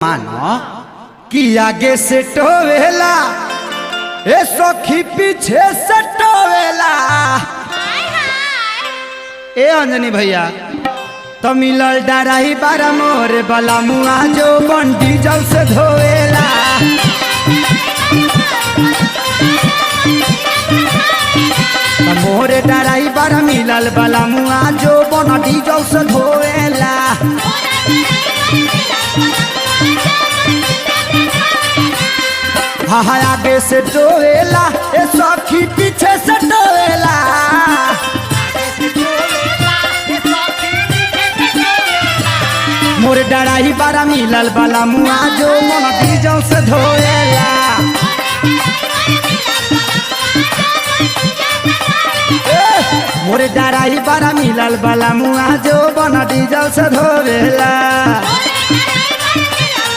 मानो कि आगे से टोवेला ए सखी पीछे से टोवेला। ए अंजनी भैया तो मिलल डराई बारा मोरे बला मुआ जो बंडी जल से धोवेला। मोरे डराई बारा मिलल बला मुआ जो बंडी जल से धोवेला। हाँ हाँ आगे से टोवेला ए सखी पीछे से टोवेला। मोर डराई बारा मिलल बाला मुआ जो मन डीजल से धोएला। मोर डराई बारा मिलल बाला मुआ जो मन डीजल से धोएला।